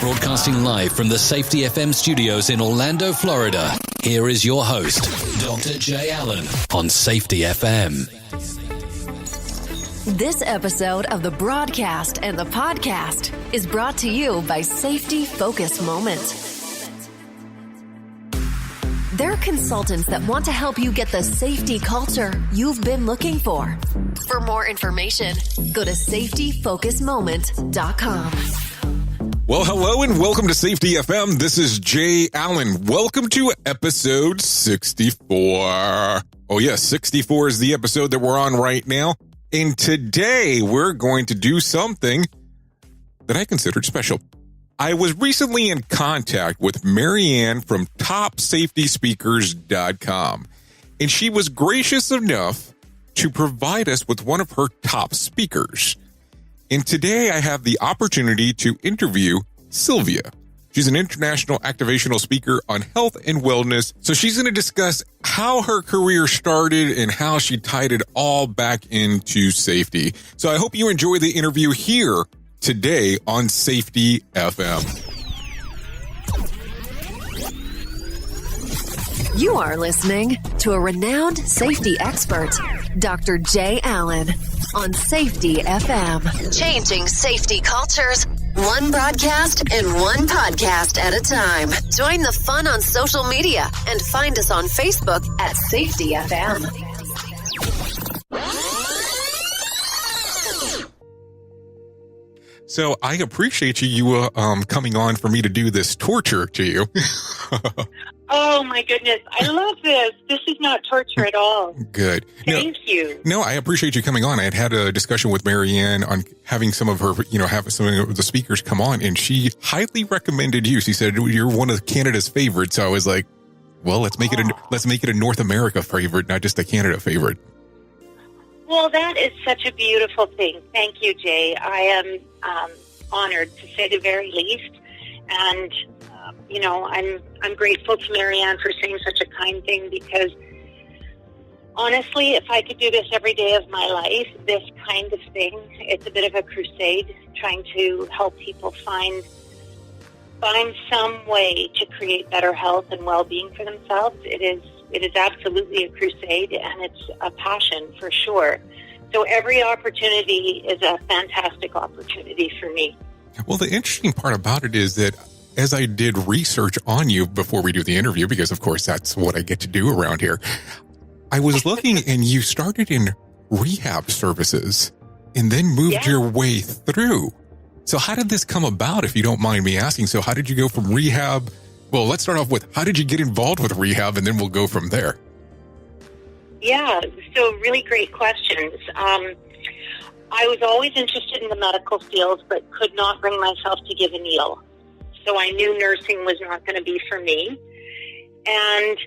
Broadcasting live from the Safety FM studios in Orlando, Florida. Here is your host, Dr. Jay Allen on Safety FM. This episode of the broadcast and the podcast is brought to you by Safety Focus Moment. They're consultants that want to help you get the safety culture you've been looking for. For more information, go to safetyfocusmoment.com. Well, hello and welcome to Safety FM. This is Jay Allen. Welcome to episode 64. Oh yes, 64 is the episode that we're on right now. And today we're going to do something that I considered special. I was recently in contact with Marianne from TopSafetySpeakers.com, and she was gracious enough to provide us with one of her top speakers. And today I have the opportunity to interview Sylvia. She's an international activational speaker on health and wellness. So she's going to discuss how her career started and how she tied it all back into safety. So I hope you enjoy the interview here today on Safety FM. You are listening to a renowned safety expert, Dr. Jay Allen, on Safety FM. Changing safety cultures, one broadcast and one podcast at a time. Join the fun on social media and find us on Facebook at Safety FM. So I appreciate you coming on for me to do this torture to you. Oh, my goodness. I love this. This is not torture at all. Good. Thank you. No, I appreciate you coming on. I had a discussion with Marianne on having some of her, have some of the speakers come on, and she highly recommended you. She said, you're one of Canada's favorites. So I was like, well, let's make it a North America favorite, not just a Canada favorite. Well, that is such a beautiful thing. Thank you, Jay. I am honored, to say the very least. And, I'm grateful to Marianne for saying such a kind thing, because honestly, if I could do this every day of my life, this kind of thing, it's a bit of a crusade, trying to help people find some way to create better health and well-being for themselves. It is absolutely a crusade, and it's a passion for sure. So every opportunity is a fantastic opportunity for me. Well, the interesting part about it is that as I did research on you before we do the interview, because of course that's what I get to do around here, I was looking and you started in rehab services and then moved your way through. So how did this come about, if you don't mind me asking? So how did you go from rehab? Well, let's start off with, how did you get involved with rehab, and then we'll go from there. Yeah, so really great questions. I was always interested in the medical field, but could not bring myself to give a needle. So I knew nursing was not going to be for me. And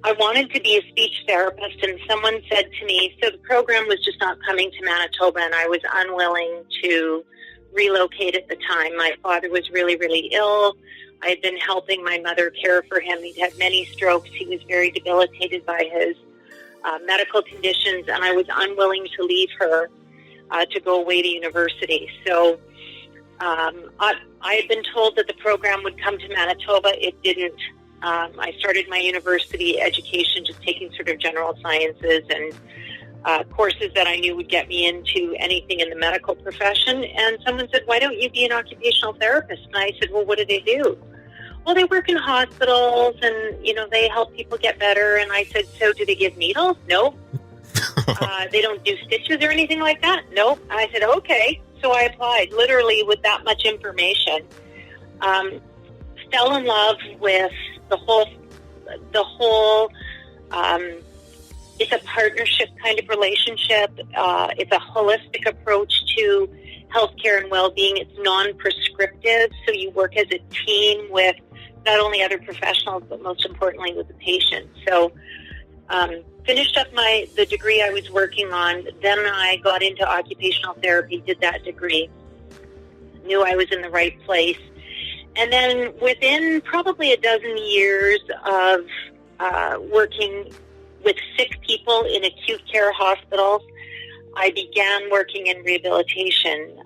I wanted to be a speech therapist, and someone said to me, so the program was just not coming to Manitoba, and I was unwilling to relocate at the time. My father was really, really ill. I had been helping my mother care for him. He'd had many strokes. He was very debilitated by his medical conditions, and I was unwilling to leave her to go away to university. So I had been told that the program would come to Manitoba. It didn't. I started my university education just taking sort of general sciences and courses that I knew would get me into anything in the medical profession. And someone said, why don't you be an occupational therapist? And I said, well, what do they do? Well, they work in hospitals and, they help people get better. And I said, so do they give needles? No. They don't do stitches or anything like that? Nope. And I said, okay. So I applied literally with that much information. Fell in love with the whole, it's a partnership kind of relationship. It's a holistic approach to healthcare and well-being. It's non-prescriptive, so you work as a team with not only other professionals, but most importantly with the patient. So finished up the degree I was working on. Then I got into occupational therapy, did that degree. Knew I was in the right place. And then within probably a dozen years of working with sick people in acute care hospitals, I began working in rehabilitation,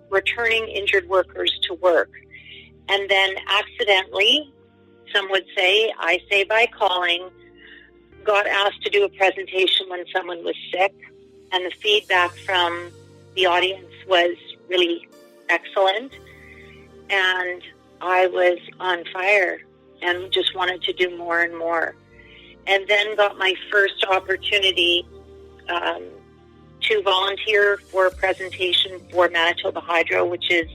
returning injured workers to work. And then accidentally, some would say, I say by calling, got asked to do a presentation when someone was sick. And the feedback from the audience was really excellent. And I was on fire and just wanted to do more and more. And then got my first opportunity to volunteer for a presentation for Manitoba Hydro, which is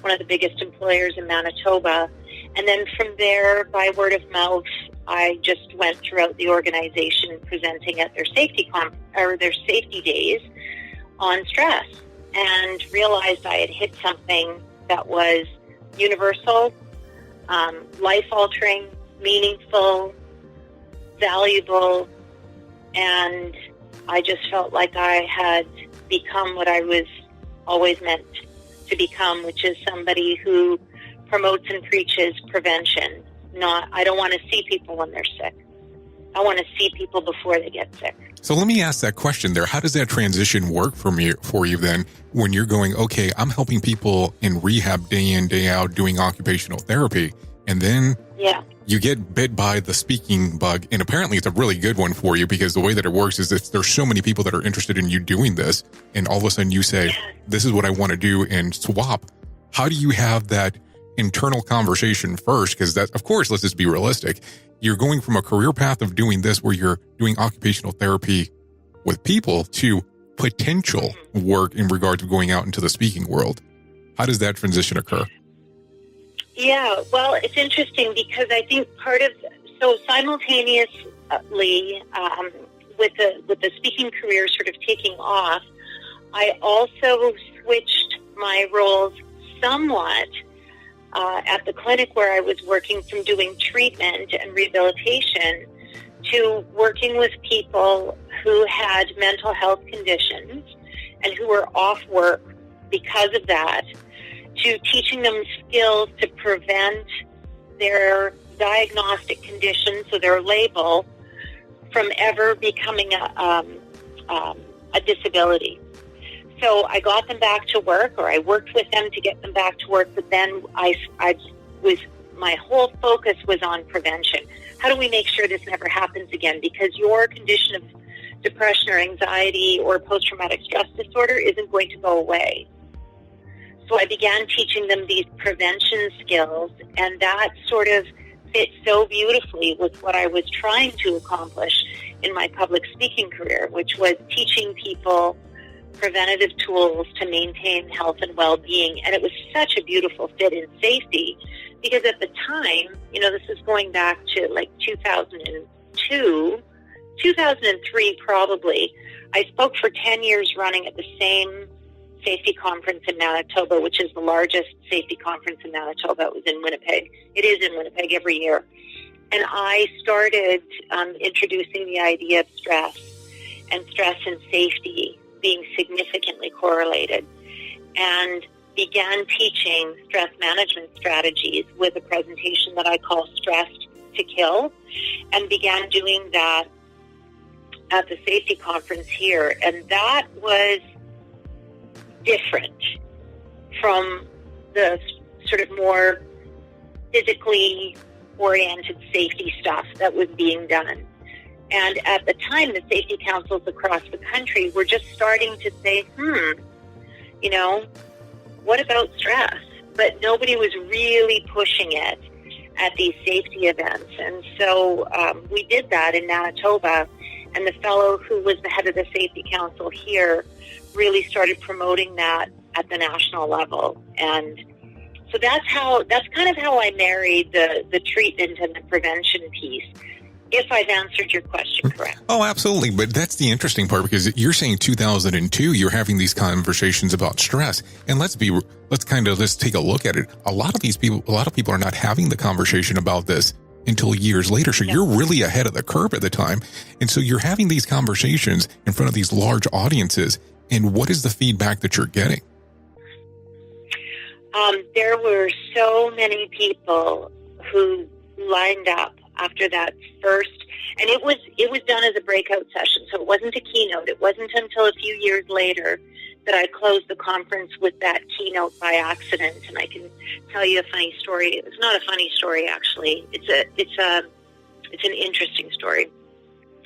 one of the biggest employers in Manitoba. And then from there, by word of mouth, I just went throughout the organization presenting at their their safety days on stress, and realized I had hit something that was universal, life-altering, meaningful, valuable, and I just felt like I had become what I was always meant to become, which is somebody who promotes and preaches prevention. I don't want to see people when they're sick. I want to see people before they get sick. So let me ask that question there. How does that transition work for you then when you're going, okay, I'm helping people in rehab day in, day out doing occupational therapy, and then you get bit by the speaking bug, and apparently it's a really good one for you, because the way that it works is if there's so many people that are interested in you doing this, and all of a sudden you say, this is what I want to do, and swap. How do you have that internal conversation first? Because that, of course, let's just be realistic. You're going from a career path of doing this where you're doing occupational therapy with people to potential work in regard to going out into the speaking world. How does that transition occur? Yeah, well, it's interesting because I think simultaneously with the speaking career sort of taking off, I also switched my roles somewhat at the clinic where I was working, from doing treatment and rehabilitation to working with people who had mental health conditions and who were off work because of that, to teaching them skills to prevent their diagnostic condition, so their label, from ever becoming a disability. So I got them back to work, or I worked with them to get them back to work, but then my whole focus was on prevention. How do we make sure this never happens again? Because your condition of depression or anxiety or post-traumatic stress disorder isn't going to go away. So I began teaching them these prevention skills, and that sort of fit so beautifully with what I was trying to accomplish in my public speaking career, which was teaching people preventative tools to maintain health and well-being. And it was such a beautiful fit in safety, because at the time, this is going back to like 2002, 2003 probably, I spoke for 10 years running at the same safety conference in Manitoba, which is the largest safety conference in Manitoba. It was in Winnipeg. It is in Winnipeg every year. And I started introducing the idea of stress and safety being significantly correlated, and began teaching stress management strategies with a presentation that I call Stressed to Kill, and began doing that at the safety conference here. And that was different from the sort of more physically oriented safety stuff that was being done. And at the time, the safety councils across the country were just starting to say, what about stress? But nobody was really pushing it at these safety events. And so we did that in Manitoba, and the fellow who was the head of the safety council here really started promoting that at the national level. And so that's kind of how I married the treatment and the prevention piece, if I've answered your question correctly. Oh, absolutely. But that's the interesting part, because you're saying 2002, you're having these conversations about stress. And let's take a look at it. A lot of people are not having the conversation about this until years later. So you're really ahead of the curve at the time. And so you're having these conversations in front of these large audiences. And what is the feedback that you're getting? There were so many people who lined up after that first, and it was done as a breakout session, so it wasn't a keynote. It wasn't until a few years later that I closed the conference with that keynote by accident, and I can tell you a funny story. It's not a funny story, actually. It's an interesting story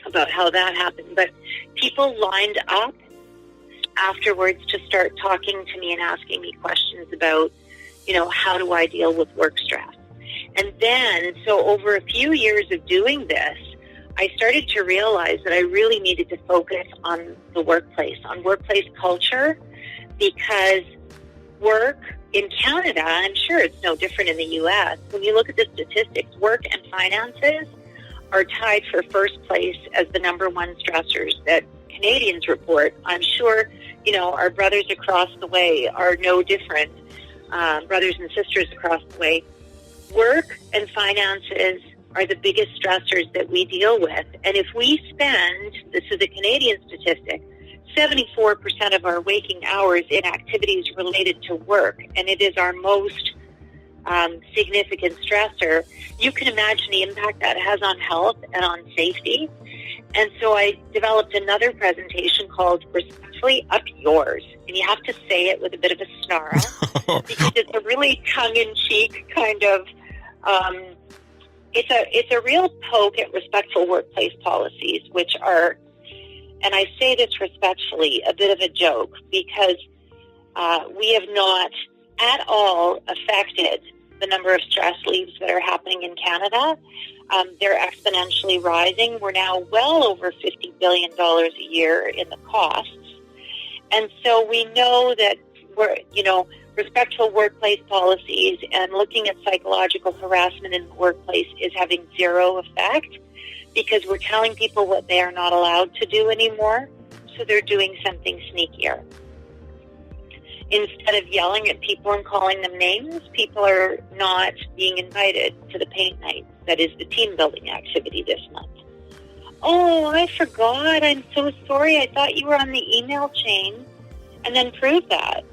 about how that happened. But people lined up afterwards to start talking to me and asking me questions about, how do I deal with work stress? And then, so over a few years of doing this, I started to realize that I really needed to focus on the workplace, on workplace culture, because work in Canada, I'm sure it's no different in the U.S., when you look at the statistics, work and finances are tied for first place as the number one stressors that Canadians report. I'm sure, our brothers across the way are no different, brothers and sisters across the way. Work and finances are the biggest stressors that we deal with. And if we spend, this is a Canadian statistic, 74% of our waking hours in activities related to work, and it is our most significant stressor, you can imagine the impact that has on health and on safety. And so I developed another presentation called Respectfully Up Yours. And you have to say it with a bit of a snarl because it's a really tongue-in-cheek kind of, it's a real poke at respectful workplace policies, which are, and I say this respectfully, a bit of a joke because we have not at all affected the number of stress leaves that are happening in Canada. They're exponentially rising. We're now well over $50 billion a year in the costs. And so we know that respectful workplace policies and looking at psychological harassment in the workplace is having zero effect because we're telling people what they are not allowed to do anymore. So they're doing something sneakier. Instead of yelling at people and calling them names, people are not being invited to the paint night. That is the team building activity this month. Oh, I forgot. I'm so sorry. I thought you were on the email chain. And then prove that.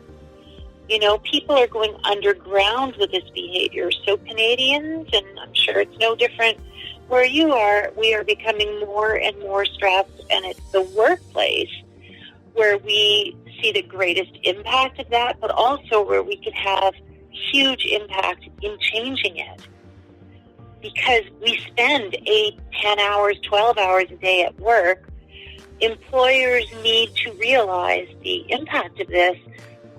People are going underground with this behavior. So Canadians, and I'm sure it's no different where you are, we are becoming more and more stressed. And it's the workplace where we see the greatest impact of that, but also where we can have huge impact in changing it. Because we spend 8, 10 hours, 12 hours a day at work, employers need to realize the impact of this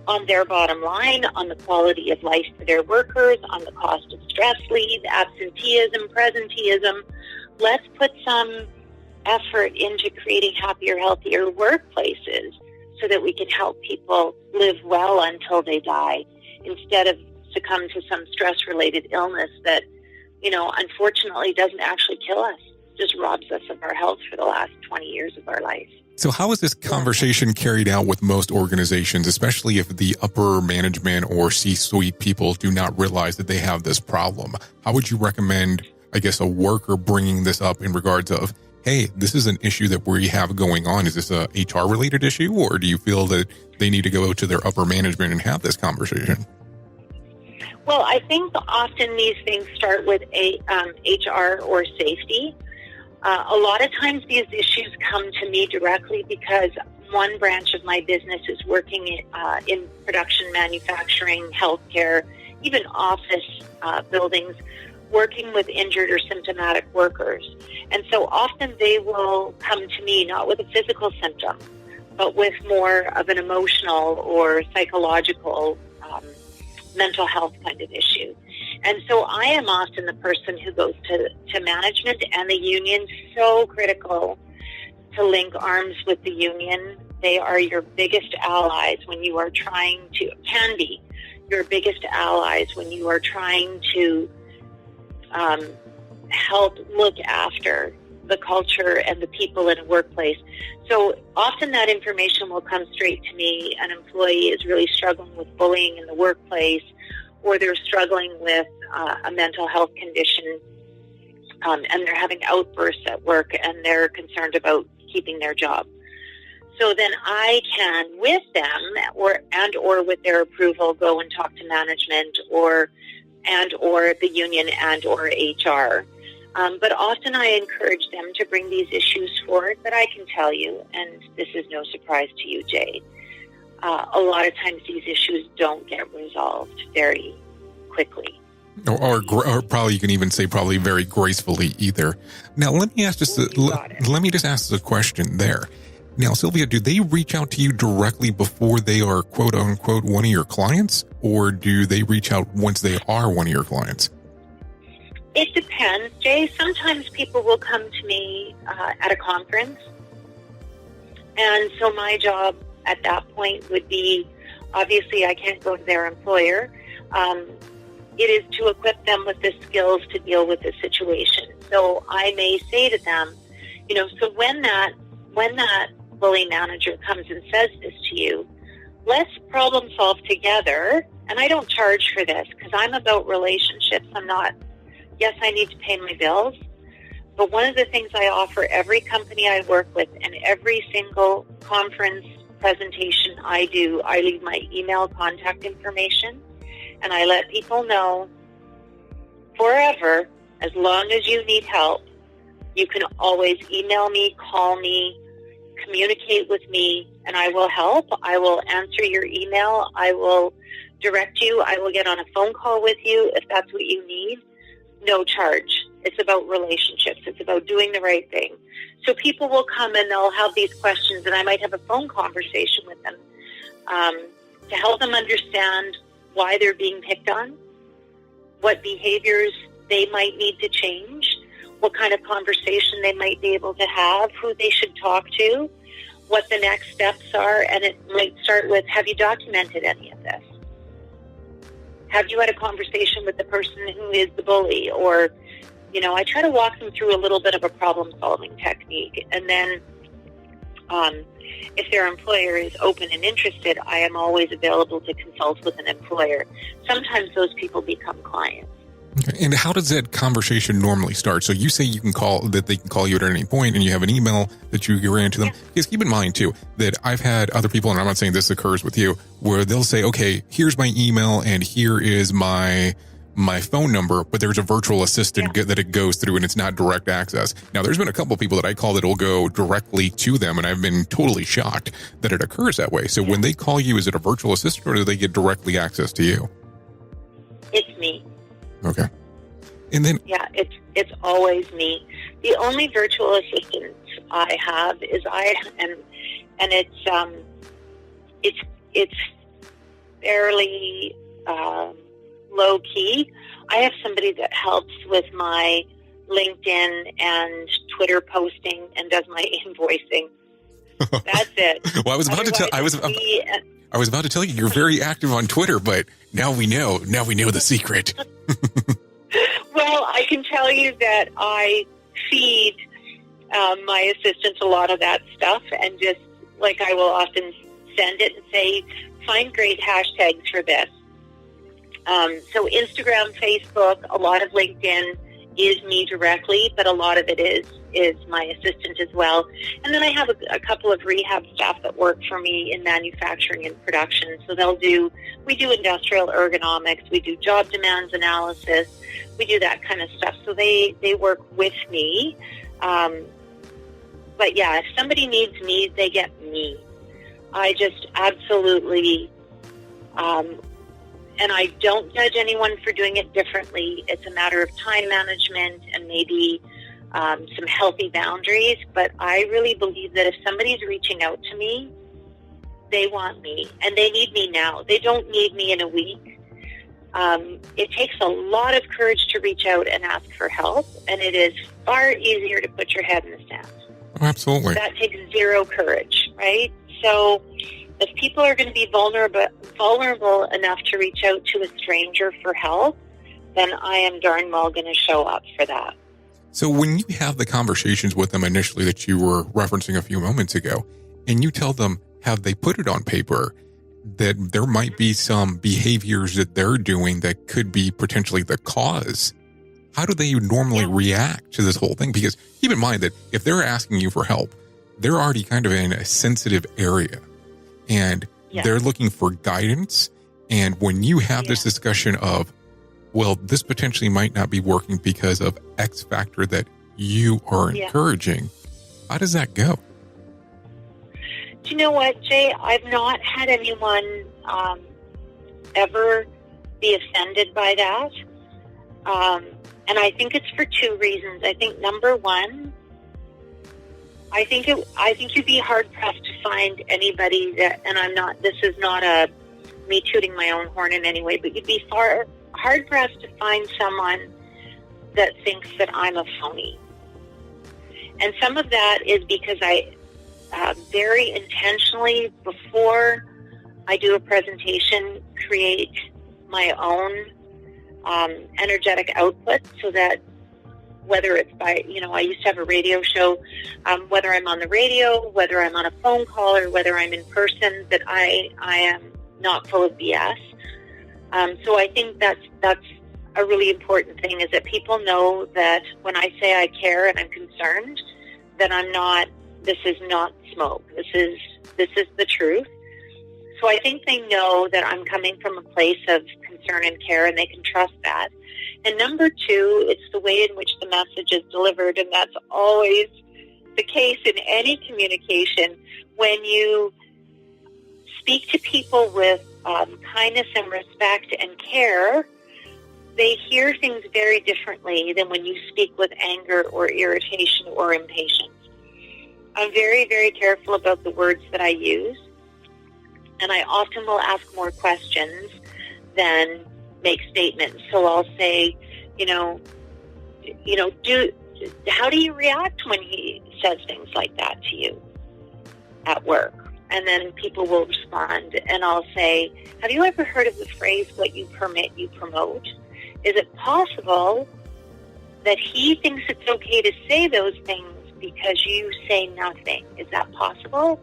on their bottom line, on the quality of life for their workers, on the cost of stress leave, absenteeism, presenteeism. Let's put some effort into creating happier, healthier workplaces so that we can help people live well until they die instead of succumb to some stress-related illness that, unfortunately doesn't actually kill us, just robs us of our health for the last 20 years of our life. So how is this conversation carried out with most organizations, especially if the upper management or C-suite people do not realize that they have this problem? How would you recommend, a worker bringing this up in regards of, hey, this is an issue that we have going on. Is this a HR-related issue, or do you feel that they need to go to their upper management and have this conversation? Well, I think often these things start with HR or safety. A lot of times these issues come to me directly because one branch of my business is working in production, manufacturing, healthcare, even office buildings, working with injured or symptomatic workers. And so often they will come to me not with a physical symptom, but with more of an emotional or psychological mental health kind of issue. And so I am often the person who goes to management and the union. So critical to link arms with the union. They are your biggest allies when you are trying to, can be your biggest allies when you are trying to help look after the culture and the people in a workplace. So often that information will come straight to me. An employee is really struggling with bullying in the workplace, or they're struggling with a mental health condition, and they're having outbursts at work, and they're concerned about keeping their job. So then I can, with them, or with their approval, go and talk to management, or the union, or HR. But often I encourage them to bring these issues forward. But I can tell you, and this is no surprise to you, Jay, a lot of times these issues don't get resolved very quickly. Or probably you can even say probably very gracefully either. Now, let me ask let me just ask the question there. Now, Sylvia, do they reach out to you directly before they are quote unquote one of your clients, or do they reach out once they are one of your clients? It depends, Jay. Sometimes people will come to me at a conference, and so my job at that point would be, obviously I can't go to their employer. It is to equip them with the skills to deal with the situation. So I may say to them, so when that bully manager comes and says this to you, let's problem solve together. And I don't charge for this because I'm about relationships. Yes, I need to pay my bills. But one of the things I offer every company I work with and every single conference presentation I do, I leave my email contact information. And I let people know forever, as long as you need help, you can always email me, call me, communicate with me, and I will help. I will answer your email. I will direct you. I will get on a phone call with you if that's what you need. No charge. It's about relationships. It's about doing the right thing. So people will come and they'll have these questions, and I might have a phone conversation with them to help them understand why they're being picked on, what behaviors they might need to change, what kind of conversation they might be able to have, who they should talk to, what the next steps are. And it might start with, have you documented any of this? Have you had a conversation with the person who is the bully? Or, I try to walk them through a little bit of a problem-solving technique. And then if their employer is open and interested, I am always available to consult with an employer. Sometimes those people become clients. Okay. And how does that conversation normally start? So you say they can call you at any point, and you have an email that you ran to them. Yeah. Because keep in mind too that I've had other people, and I'm not saying this occurs with you, where they'll say, okay, here's my email and here is my phone number, but there's a virtual assistant that it goes through, and it's not direct access. Now, there's been a couple of people that I call that will go directly to them, and I've been totally shocked that it occurs that way. So when they call you, is it a virtual assistant, or do they get directly access to you? It's me. Okay. And then it's always me. The only virtual assistant I have is and it's fairly low key. I have somebody that helps with my LinkedIn and Twitter posting and does my invoicing. That's it. Well, I was about to tell you you're very active on Twitter, but now we know the secret. Well, I can tell you that I feed my assistants a lot of that stuff, and just like I will often send it and say, find great hashtags for this. So Instagram, Facebook, a lot of LinkedIn is me directly, but a lot of it is my assistant as well. And then I have a couple of rehab staff that work for me in manufacturing and production. So we do industrial ergonomics, we do job demands analysis, we do that kind of stuff. So they work with me. But yeah, if somebody needs me, they get me. I just absolutely, and I don't judge anyone for doing it differently. It's a matter of time management and maybe some healthy boundaries. But I really believe that if somebody's reaching out to me, they want me and they need me now. They don't need me in a week. It takes a lot of courage to reach out and ask for help, and it is far easier to put your head in the sand. Oh, absolutely. That takes zero courage, right? So if people are going to be vulnerable enough to reach out to a stranger for help, then I am darn well going to show up for that. So when you have the conversations with them initially that you were referencing a few moments ago, and you tell them, have they put it on paper that there might be some behaviors that they're doing that could be potentially the cause, how do they normally react to this whole thing? Because keep in mind that if they're asking you for help, they're already kind of in a sensitive area, and they're looking for guidance. And when you have this discussion of, well, this potentially might not be working because of X factor that you are encouraging, how does that go? you know what, Jay? I've not had anyone ever be offended by that. And I think it's for two reasons. I think number one, I think you'd be hard pressed to find anybody that, and this is not me tooting my own horn in any way, but you'd be hard pressed to find someone that thinks that I'm a phony. And some of that is because I very intentionally, before I do a presentation, create my own energetic output, so that whether it's by, I used to have a radio show, whether I'm on the radio, whether I'm on a phone call, or whether I'm in person, that I am not full of BS. So I think that's a really important thing, is that people know that when I say I care and I'm concerned, that this is not smoke. This is the truth. So I think they know that I'm coming from a place of concern and care, and they can trust that. And number two, it's the way in which the message is delivered, and that's always the case in any communication. When you speak to people with kindness and respect and care, they hear things very differently than when you speak with anger or irritation or impatience. I'm very, very careful about the words that I use, and I often will ask more questions than make statements. So I'll say, how do you react when he says things like that to you at work? And then people will respond, and I'll say, have you ever heard of the phrase, what you permit, you promote? Is it possible that he thinks it's okay to say those things because you say nothing? Is that possible?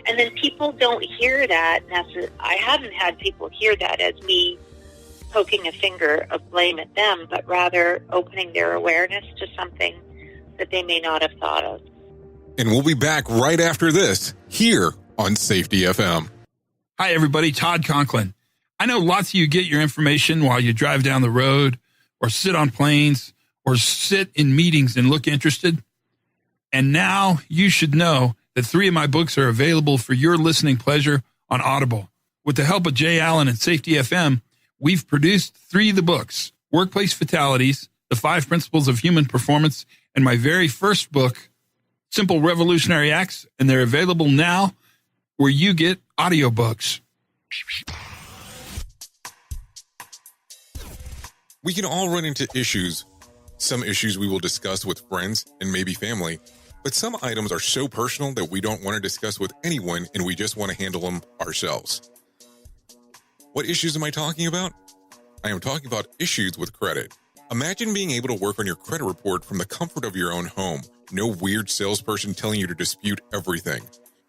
And then people don't hear that. I haven't had people hear that as me poking a finger of blame at them, but rather opening their awareness to something that they may not have thought of. And we'll be back right after this, here on Safety FM. Hi, everybody. Todd Conklin. I know lots of you get your information while you drive down the road, or sit on planes, or sit in meetings and look interested. And now you should know that 3 of my books are available for your listening pleasure on Audible. With the help of Jay Allen and Safety FM, we've produced 3 of the books: Workplace Fatalities, The 5 Principles of Human Performance, and my very first book, Simple Revolutionary Acts, and they're available now where you get audiobooks. We can all run into issues. Some issues we will discuss with friends and maybe family, but some items are so personal that we don't want to discuss with anyone, and we just want to handle them ourselves. What issues am I talking about? I am talking about issues with credit. Imagine being able to work on your credit report from the comfort of your own home. No weird salesperson telling you to dispute everything.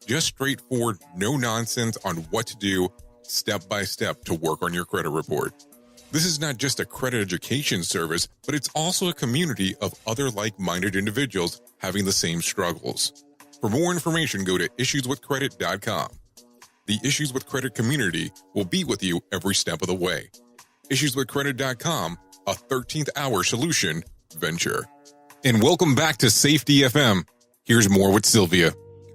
Just straightforward, no nonsense on what to do step by step to work on your credit report. This is not just a credit education service, but it's also a community of other like-minded individuals having the same struggles. For more information, go to issueswithcredit.com. The Issues with Credit community will be with you every step of the way. Issueswithcredit.com, a 13th hour solution venture. And welcome back to Safety FM. Here's more with Sylvia.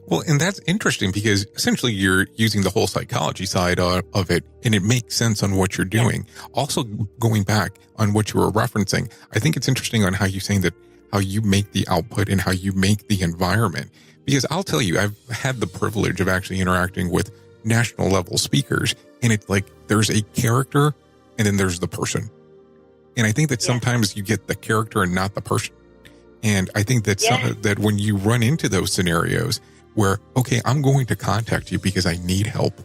Well, and that's interesting because essentially you're using the whole psychology side of it, and it makes sense on what you're doing. Also, going back on what you were referencing, I think it's interesting on how you're saying that how you make the output and how you make the environment. Because I'll tell you, I've had the privilege of actually interacting with national level speakers, and it's like there's a character and then there's the person. And I think that sometimes you get the character and not the person. And I think that that when you run into those scenarios where, okay, I'm going to contact you because I need help,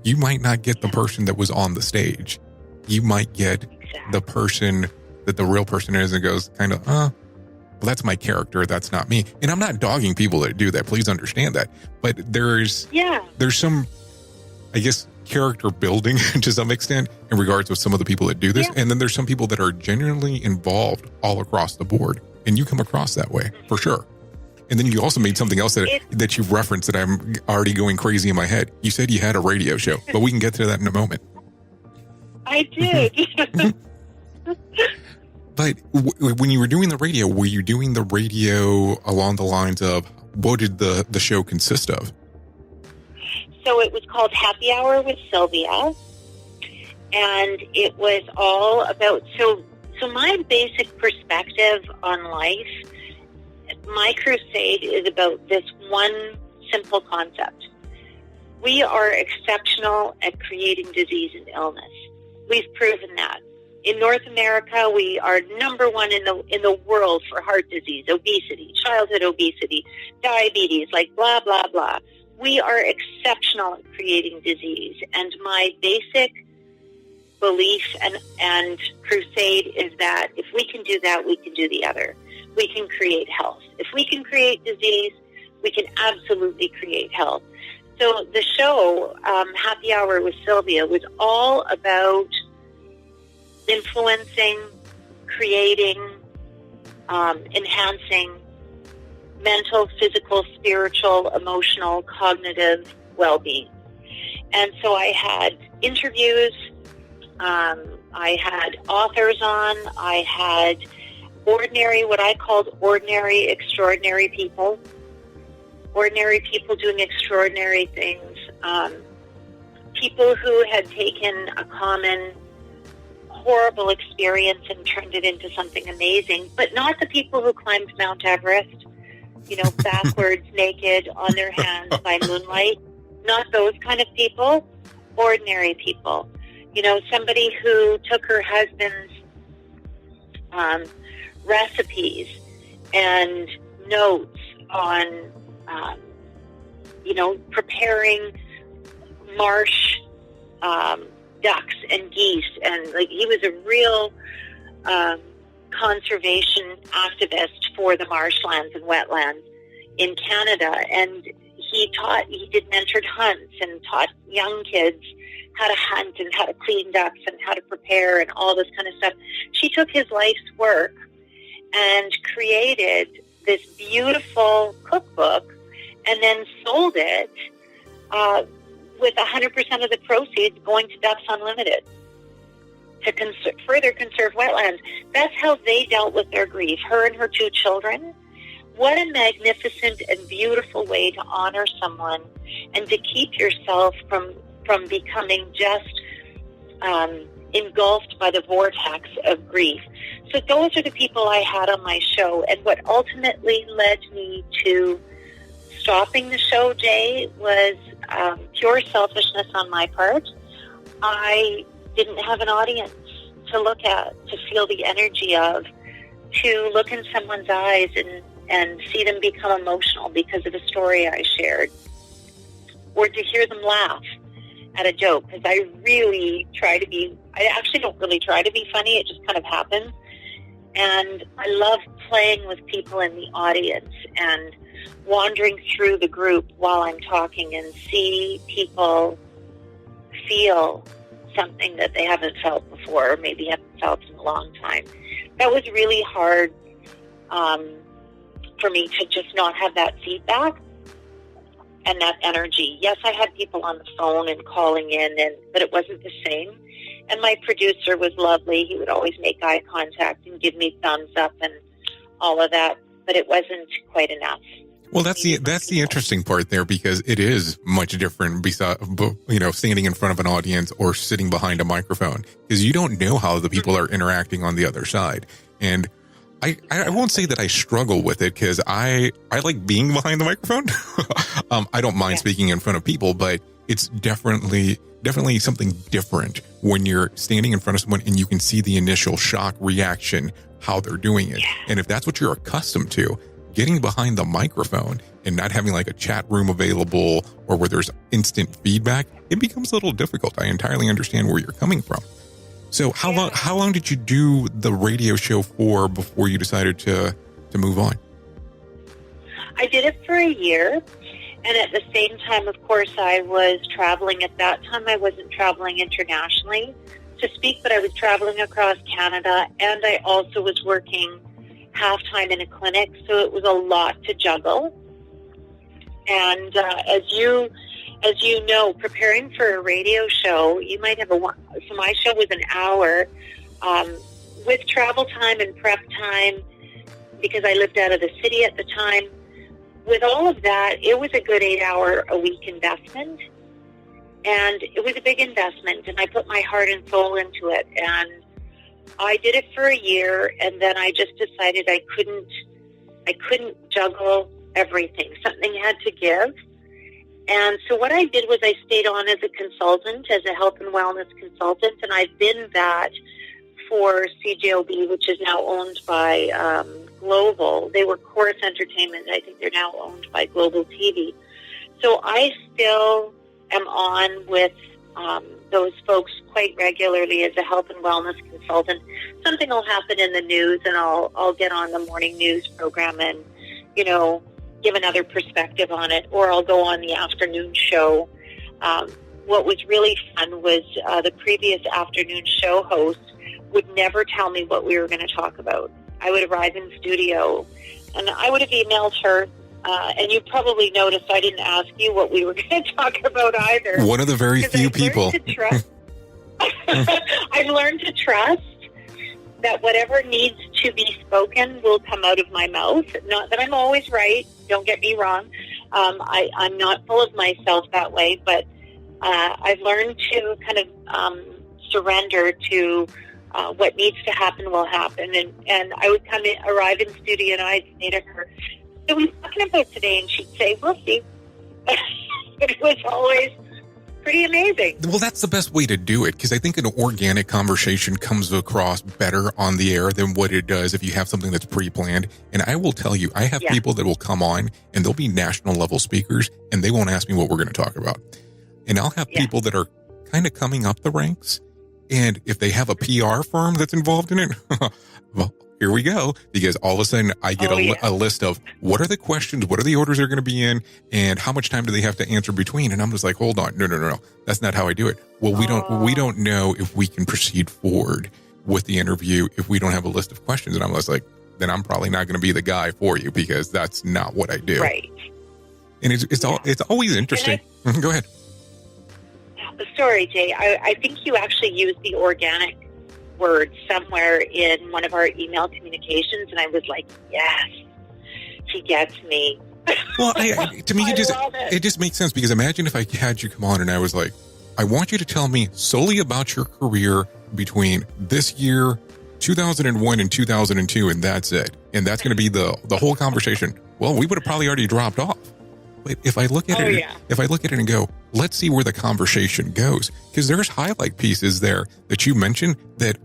you might not get the person that was on the stage. You might get the person that the real person is and goes kind of, well, that's my character. That's not me. And I'm not dogging people that do that. Please understand that. But there's some, I guess, character building to some extent in regards with some of the people that do this. Yeah. And then there's some people that are genuinely involved all across the board. And you come across that way for sure. And then you also made something else that you referenced that I'm already going crazy in my head. You said you had a radio show, but we can get to that in a moment. I did. But when you were doing the radio, were you doing the radio along the lines of what did the show consist of? So it was called Happy Hour with Sylvia, and it was all about, so my basic perspective on life, my crusade is about this one simple concept. We are exceptional at creating disease and illness. We've proven that. In North America, we are number one in the world for heart disease, obesity, childhood obesity, diabetes, like blah, blah, blah. We are exceptional at creating disease. And my basic belief and crusade is that if we can do that, we can do the other. We can create health. If we can create disease, we can absolutely create health. So the show, Happy Hour with Sylvia, was all about influencing, creating, enhancing mental, physical, spiritual, emotional, cognitive well-being. And so I had interviews, I had authors on, I had what I called ordinary, extraordinary people doing extraordinary things, people who had taken a common horrible experience and turned it into something amazing, but not the people who climbed Mount Everest, backwards, naked, on their hands by moonlight. Not those kind of people, ordinary people. Somebody who took her husband's recipes and notes on, preparing marsh ducks and geese, and he was a real conservation activist for the marshlands and wetlands in Canada, and he did mentored hunts and taught young kids how to hunt and how to clean ducks and how to prepare and all this kind of stuff. She took his life's work and created this beautiful cookbook and then sold it with 100% of the proceeds going to Ducks Unlimited to further conserve wetlands. That's how they dealt with their grief, her and her two children. What a magnificent and beautiful way to honor someone and to keep yourself from becoming just engulfed by the vortex of grief. So those are the people I had on my show. And what ultimately led me to stopping the show, Jay, was pure selfishness on my part. I didn't have an audience to look at, to feel the energy of, to look in someone's eyes and see them become emotional because of a story I shared, or to hear them laugh at a joke, because I actually don't really try to be funny, it just kind of happens. And I love playing with people in the audience and wandering through the group while I'm talking and see people feel something that they haven't felt before, or maybe haven't felt in a long time. That was really hard for me to just not have that feedback and that energy. Yes, I had people on the phone and calling in, but it wasn't the same. And my producer was lovely. He would always make eye contact and give me thumbs up and all of that, but it wasn't quite enough. Well, that's the interesting part there, because it is much different, standing in front of an audience or sitting behind a microphone, because you don't know how the people are interacting on the other side. And I won't say that I struggle with it, because I like being behind the microphone. I don't mind speaking in front of people, but it's definitely something different when you're standing in front of someone and you can see the initial shock reaction, how they're doing it. And if that's what you're accustomed to, getting behind the microphone and not having like a chat room available or where there's instant feedback, it becomes a little difficult. I entirely understand where you're coming from. So how long did you do the radio show for before you decided to move on? I did it for a year. And at the same time, of course, I was traveling. At that time, I wasn't traveling internationally to speak, but I was traveling across Canada. And I also was working half-time in a clinic. So it was a lot to juggle. And as you know, preparing for a radio show, you might have so my show was an hour with travel time and prep time, because I lived out of the city at the time. With all of that, it was a good 8-hour a week investment. And it was a big investment, and I put my heart and soul into it. And I did it for a year, and then I just decided I couldn't juggle everything. Something had to give. And so what I did was I stayed on as a consultant, as a health and wellness consultant, and I've been that for CJOB, which is now owned by Global. They were Chorus Entertainment. I think they're now owned by Global TV. So I still am on with those folks quite regularly as a health and wellness consultant. Something will happen in the news, and I'll get on the morning news program and, you know, give another perspective on it, or I'll go on the afternoon show. What was really fun was the previous afternoon show host would never tell me what we were going to talk about. I would arrive in studio, and I would have emailed her, and you probably noticed I didn't ask you what we were going to talk about either. One of the very few people. I've learned to trust that whatever needs to be spoken will come out of my mouth. Not that I'm always right, don't get me wrong. I'm not full of myself that way, but I've learned to kind of surrender to what needs to happen will happen. And I would arrive in studio, and I'd say to her, "So we're talking about today," and she'd say, "We'll see." But it was always pretty amazing. Well, that's the best way to do it, because I think an organic conversation comes across better on the air than what it does if you have something that's pre-planned. And I will tell you, I have people that will come on, and they'll be national level speakers, and they won't ask me what we're going to talk about. And I'll have people that are kind of coming up the ranks, and if they have a PR firm that's involved in it, well, here we go, because all of a sudden I get a list of what are the questions, what are the orders they're going to be in, and how much time do they have to answer between. And I'm just like, hold on, no, that's not how I do it. Well, we don't know if we can proceed forward with the interview if we don't have a list of questions. And I'm just like, then I'm probably not going to be the guy for you, because that's not what I do. Right. And it's always interesting. Go ahead. Sorry, Jay. I think you actually used the organic word somewhere in one of our email communications, and I was like, yes, he gets me. Well, to me, it just makes sense, because imagine if I had you come on and I was like, I want you to tell me solely about your career between this year, 2001 and 2002, and that's it. And that's going to be the whole conversation. Well, we would have probably already dropped off. But if I look at it and go, let's see where the conversation goes, because there's highlight pieces there that you mentioned that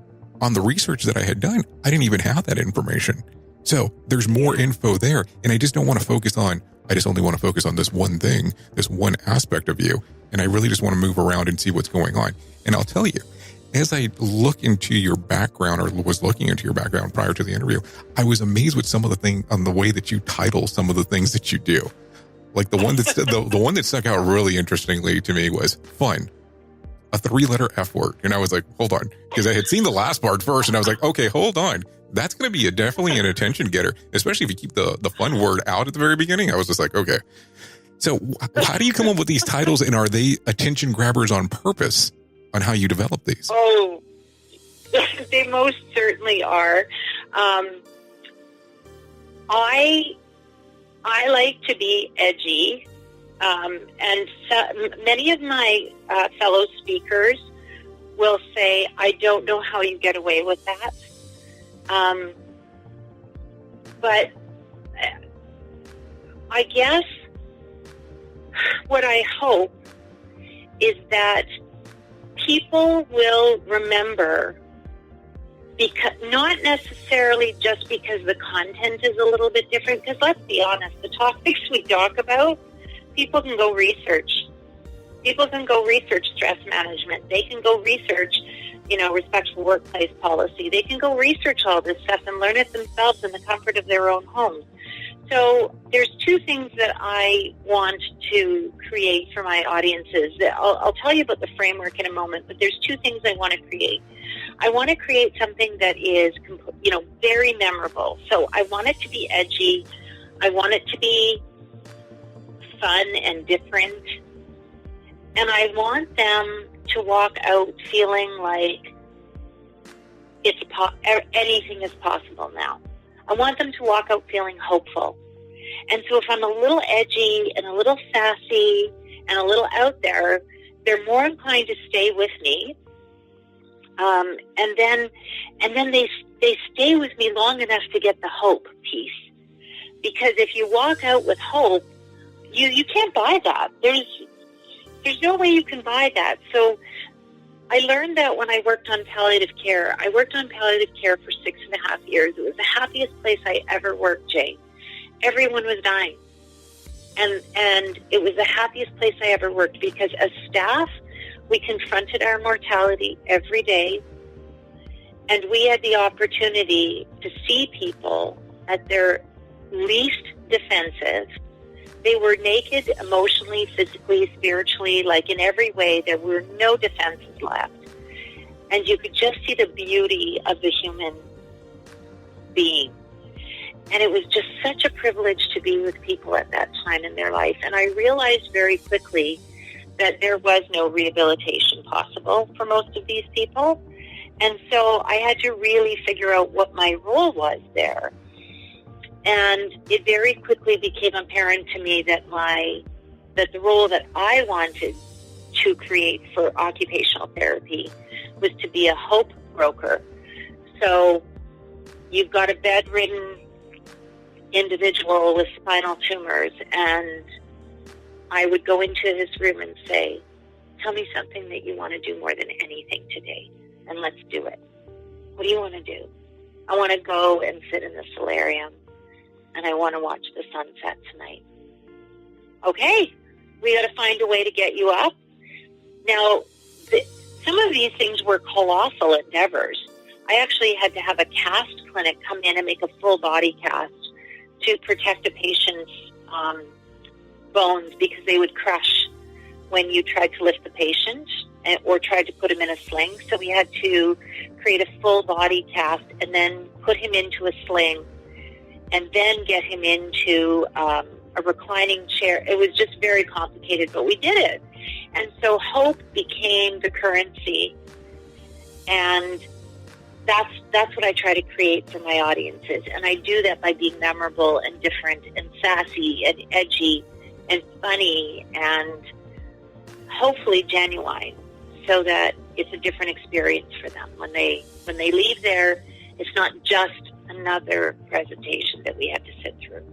on the research that I had done, I didn't even have that information. So there's more info there. And I just don't want to focus on, I just only want to focus on this one thing, this one aspect of you. And I really just want to move around and see what's going on. And I'll tell you, as I look into your background, or was looking into your background prior to the interview, I was amazed with some of the thing on the way that you title some of the things that you do. Like the one the one that stuck out really interestingly to me was fun. A 3-letter F word. And I was like, hold on. Because I had seen the last part first, and I was like, okay, hold on. That's going to be definitely an attention getter, especially if you keep the fun word out at the very beginning. I was just like, okay. So how do you come up with these titles, and are they attention grabbers on purpose on how you develop these? Oh, they most certainly are. I like to be edgy. And many of my fellow speakers will say, I don't know how you get away with that. But I guess what I hope is that people will remember, because not necessarily just because the content is a little bit different, because let's be honest, the topics we talk about, people can go research. People can go research stress management. They can go research, respectful workplace policy. They can go research all this stuff and learn it themselves in the comfort of their own homes. So there's two things that I want to create for my audiences. I'll tell you about the framework in a moment, but there's two things I want to create. I want to create something that is, very memorable. So I want it to be edgy. I want it to be fun and different. And I want them to walk out feeling like anything is possible now. I want them to walk out feeling hopeful. And so if I'm a little edgy and a little sassy and a little out there, they're more inclined to stay with me. And then they stay with me long enough to get the hope piece. Because if you walk out with hope, you can't buy that. There's no way you can buy that. So I learned that when I worked on palliative care. I worked on palliative care for 6.5 years. It was the happiest place I ever worked, Jay. Everyone was dying. And it was the happiest place I ever worked because as staff, we confronted our mortality every day, and we had the opportunity to see people at their least defensive. They were naked emotionally, physically, spiritually, like in every way. There were no defenses left. And you could just see the beauty of the human being. And it was just such a privilege to be with people at that time in their life. And I realized very quickly that there was no rehabilitation possible for most of these people. And so I had to really figure out what my role was there. And it very quickly became apparent to me that the role that I wanted to create for occupational therapy was to be a hope broker. So you've got a bedridden individual with spinal tumors, and I would go into his room and say, tell me something that you want to do more than anything today, and let's do it. What do you want to do? I want to go and sit in the solarium, and I want to watch the sunset tonight. Okay, we got to find a way to get you up. Now, some of these things were colossal endeavors. I actually had to have a cast clinic come in and make a full body cast to protect a patient's bones because they would crush when you tried to lift the patient or tried to put him in a sling. So we had to create a full body cast and then put him into a sling and then get him into a reclining chair. It was just very complicated, but we did it. And so hope became the currency. And that's what I try to create for my audiences. And I do that by being memorable and different and sassy and edgy and funny and hopefully genuine so that it's a different experience for them. When they leave there, it's not just another presentation that we have to sit through.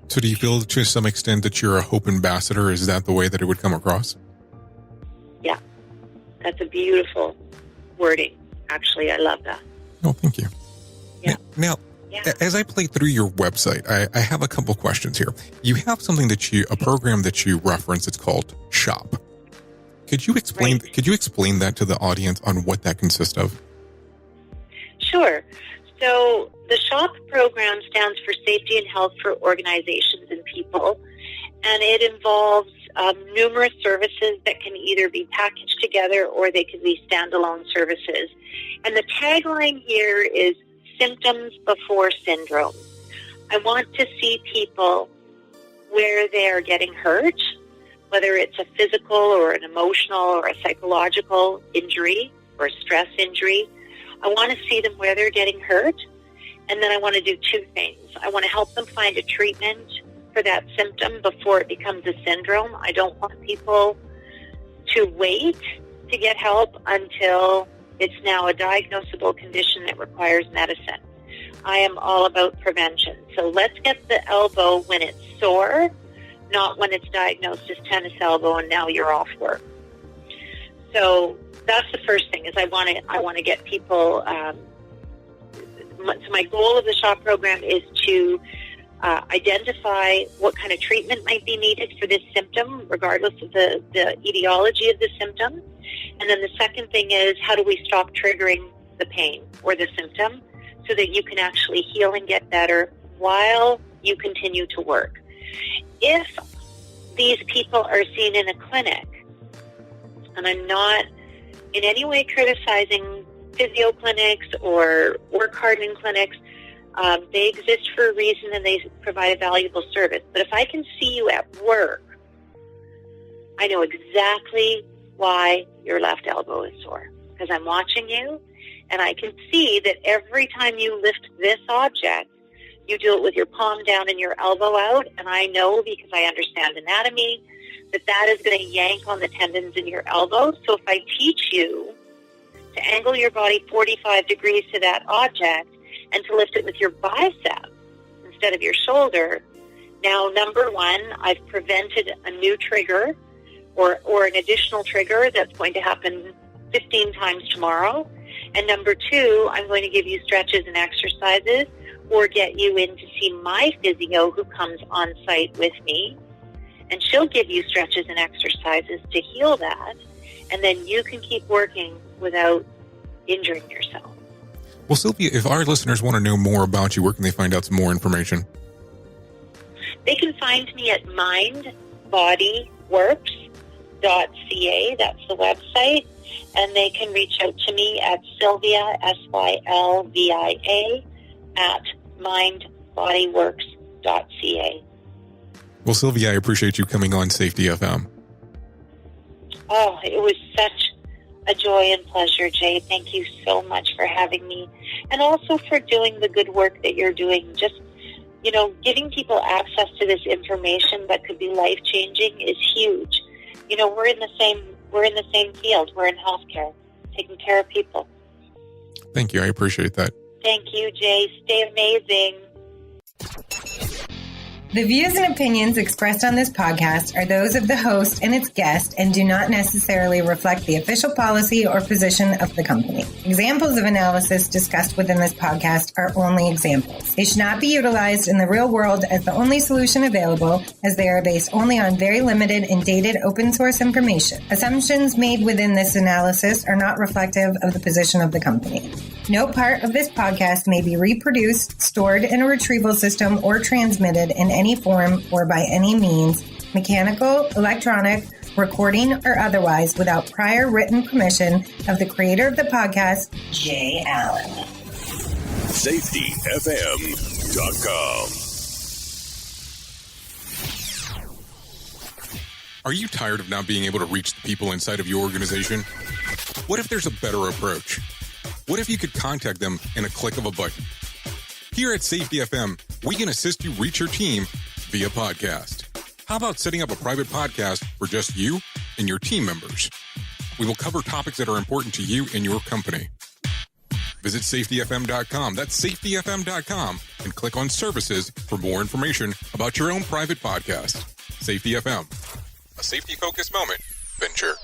So do you feel to some extent that you're a hope ambassador? Is that the way that it would come across? Yeah, that's a beautiful wording. Actually, I love that. Oh, thank you. Yeah. Now, as I play through your website, I have a couple questions here. You have something a program that you reference. It's called SHOP. Could you explain? Right. Could you explain that to the audience on what that consists of? Sure. So the SHOP program stands for Safety and Health for Organizations and People, and it involves numerous services that can either be packaged together or they can be standalone services. And the tagline here is symptoms before syndrome. I want to see people where they are getting hurt, whether it's a physical or an emotional or a psychological injury or a stress injury. I want to see them where they're getting hurt. And then I want to do two things. I want to help them find a treatment for that symptom before it becomes a syndrome. I don't want people to wait to get help until it's now a diagnosable condition that requires medicine. I am all about prevention. So let's get the elbow when it's sore, not when it's diagnosed as tennis elbow and now you're off work. So that's the first thing is I want to get people. So my goal of the SHOP program is to identify what kind of treatment might be needed for this symptom, regardless of the etiology of the symptom. And then the second thing is, how do we stop triggering the pain or the symptom so that you can actually heal and get better while you continue to work? If these people are seen in a clinic, and I'm not in any way criticizing physio clinics or work hardening clinics, they exist for a reason and they provide a valuable service. But if I can see you at work, I know exactly why your left elbow is sore because I'm watching you and I can see that every time you lift this object, you do it with your palm down and your elbow out. And I know because I understand anatomy that is going to yank on the tendons in your elbow. So if I teach you to angle your body 45 degrees to that object and to lift it with your bicep instead of your shoulder, now, number one, I've prevented a new trigger or an additional trigger that's going to happen 15 times tomorrow. And number two, I'm going to give you stretches and exercises or get you in to see my physio who comes on site with me. And she'll give you stretches and exercises to heal that. And then you can keep working without injuring yourself. Well, Sylvia, if our listeners want to know more about you, where can they find out some more information? They can find me at mindbodyworks.ca. That's the website. And they can reach out to me at Sylvia, Sylvia, at mindbodyworks.ca. Well, Sylvia, I appreciate you coming on Safety FM. Oh, it was such a joy and pleasure, Jay. Thank you so much for having me. And also for doing the good work that you're doing. Just, giving people access to this information that could be life-changing is huge. We're in the same field. We're in healthcare, taking care of people. Thank you. I appreciate that. Thank you, Jay. Stay amazing. The views and opinions expressed on this podcast are those of the host and its guest and do not necessarily reflect the official policy or position of the company. Examples of analysis discussed within this podcast are only examples. They should not be utilized in the real world as the only solution available, as they are based only on very limited and dated open source information. Assumptions made within this analysis are not reflective of the position of the company. No part of this podcast may be reproduced, stored in a retrieval system, or transmitted in any form or by any means, mechanical, electronic, recording, or otherwise, without prior written permission of the creator of the podcast, Jay Allen. SafetyFM.com. Are you tired of not being able to reach the people inside of your organization? What if there's a better approach? What if you could contact them in a click of a button? Here at Safety FM, we can assist you reach your team via podcast. How about setting up a private podcast for just you and your team members? We will cover topics that are important to you and your company. Visit SafetyFM.com. That's SafetyFM.com and click on services for more information about your own private podcast. Safety FM, a safety-focused moment venture.